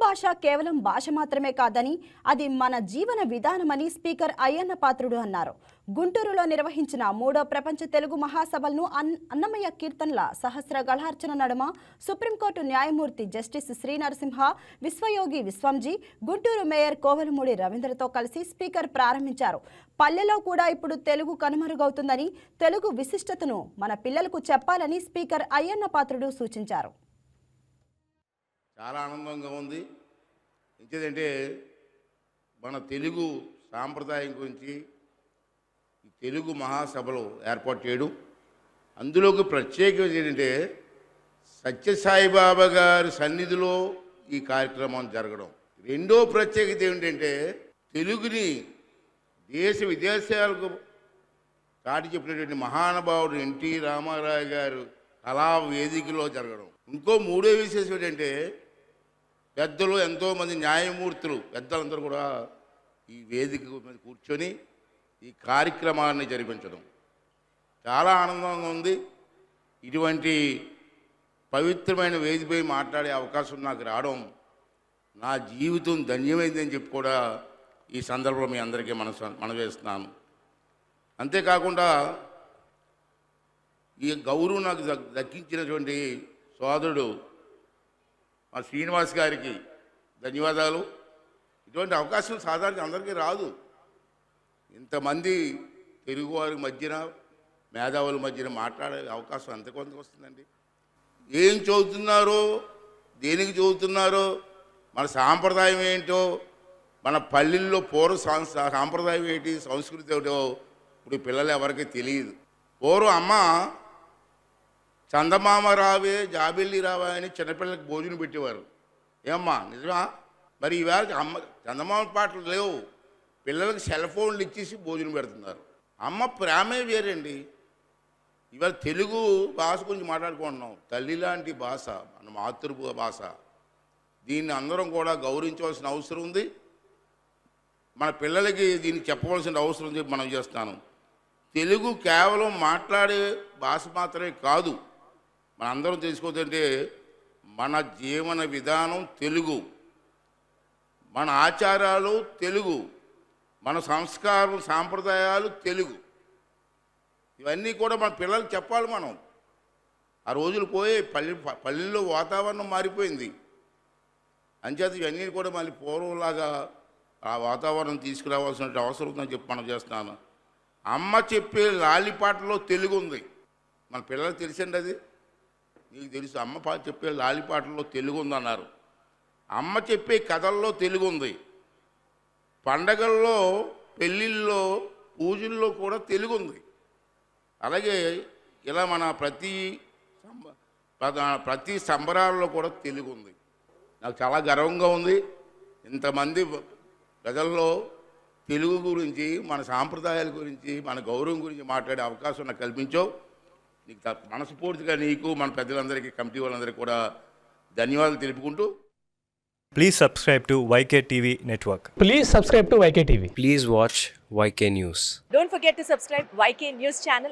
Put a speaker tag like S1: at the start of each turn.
S1: భాష కేవలం భాష మాత్రమే కాదని అది మన జీవన విధానమని స్పీకర్ అయ్యన్న పాత్రుడు అన్నారు. గుంటూరులో నిర్వహించిన 3వ ప్రపంచ తెలుగు మహాసభలను అన్నమయ్య కీర్తనల సహస్ర గళార్చన నడుమ సుప్రీంకోర్టు న్యాయమూర్తి జస్టిస్ శ్రీ నరసింహ, విశ్వయోగి విశ్వంజీ, గుంటూరు మేయర్ కోవెలమూడి రవీంద్రతో కలిసి స్పీకర్ ప్రారంభించారు. పల్లెలో కూడా ఇప్పుడు తెలుగు కనుమరుగవుతుందని, తెలుగు విశిష్టతను మన పిల్లలకు చెప్పాలని స్పీకర్ అయ్యన్న పాత్రుడు సూచించారు.
S2: చాలా ఆనందంగా ఉంది. ఇంకేదంటే మన తెలుగు సాంప్రదాయం గురించి ఈ తెలుగు మహాసభలు ఏర్పాటు చేయడం, అందులోకి ప్రత్యేకం ఏంటంటే సత్యసాయిబాబా గారి సన్నిధిలో ఈ కార్యక్రమం జరగడం. రెండో ప్రత్యేకత ఏమిటంటే తెలుగుని దేశ విదేశాలకు చాటి చెప్పినటువంటి మహానుభావుడు ఎన్టీ రామారావు గారు కళా వేదికలో జరగడం. ఇంకో మూడో విశేషం ఏంటంటే పెద్దలు, ఎంతోమంది న్యాయమూర్తులు పెద్దలందరూ కూడా ఈ వేదిక మీద కూర్చొని ఈ కార్యక్రమాన్ని జరిపించడం చాలా ఆనందంగా ఉంది. ఇటువంటి పవిత్రమైన వేదికపై మాట్లాడే అవకాశం నాకు రావడం నా జీవితం ధన్యమైందని చెప్పి కూడా ఈ సందర్భంలో మీ అందరికీ మనవేస్తున్నాను. అంతేకాకుండా ఈ గౌరవం నాకు దక్కించినటువంటి సోదరుడు మా శ్రీనివాస్ గారికి ధన్యవాదాలు. ఇటువంటి అవకాశం సాధారణ అందరికీ రాదు. ఇంతమంది తెలుగువారి మధ్యన, మేధావుల మధ్యన మాట్లాడే అవకాశం ఎంతకొంతకు వస్తుందండి. ఏం చదువుతున్నారో, దేనికి చదువుతున్నారో, మన సాంప్రదాయం ఏంటో, మన పల్లెల్లో పూర్వ సాంప్రదాయం ఏంటి, సంస్కృతి ఏమిటో ఇప్పుడు పిల్లలు ఎవరికి తెలియదు. పూర్వం అమ్మ చందమామ రావే, జాబిల్లి రావా అని చిన్నపిల్లలకు భోజనం పెట్టేవారు. ఏమ్మా నిజమా? మరి ఈవేళ చందమామ పాటలు లేవు, పిల్లలకు సెల్ ఫోన్లు ఇచ్చేసి భోజనం పెడుతున్నారు. అమ్మ ప్రేమే వేరండి. ఇవాళ తెలుగు భాష గురించి మాట్లాడుకుంటున్నాం. తల్లి లాంటి భాష, మన మాతృ భాష. దీన్ని అందరం కూడా గౌరవించవలసిన అవసరం ఉంది. మన పిల్లలకి దీన్ని చెప్పవలసిన అవసరం ఉంది. మనం చేస్తాను. తెలుగు కేవలం మాట్లాడే భాష మాత్రమే కాదు. మన అందరం తెలుసుకోవద్దంటే మన జీవన విధానం తెలుగు, మన ఆచారాలు తెలుగు, మన సంస్కారం సాంప్రదాయాలు తెలుగు. ఇవన్నీ కూడా మన పిల్లలకు చెప్పాలి. మనం ఆ రోజులు పోయి పల్లెల్లో వాతావరణం మారిపోయింది. అంచేత ఇవన్నీ కూడా మళ్ళీ పూర్వంలాగా ఆ వాతావరణం తీసుకురావాల్సిన అవసరం ఉందని చెప్పి మనం చేస్తున్నాను. అమ్మ చెప్పే లాలిపాటలో తెలుగు ఉంది. మన పిల్లలకు తెలిసండి, అది నీకు తెలుసు. అమ్మ చెప్పే లాలిపాటల్లో తెలుగు ఉందన్నారు. అమ్మ చెప్పే కథల్లో తెలుగు ఉంది. పండగల్లో, పెళ్ళిళ్ళలో, పూజల్లో కూడా తెలుగు ఉంది. అలాగే ఇలా మన ప్రతి సంబరాల్లో కూడా తెలుగు ఉంది. నాకు చాలా గర్వంగా ఉంది. ఇంతమంది ప్రజల్లో తెలుగు గురించి, మన సాంప్రదాయాల గురించి, మన గౌరవం గురించి మాట్లాడే అవకాశం నాకు కల్పించావు. నీకు మనస్ఫూర్తిగా నీకు, మన పెద్దలందరికీ, కమిటీ వాళ్ళందరికీ కూడా ధన్యవాదాలు తెలుపుకుంటూ,
S3: Please subscribe to YK TV Network.
S4: Please subscribe to YK TV.
S5: Please watch YK News.
S6: Don't forget to subscribe YK News channel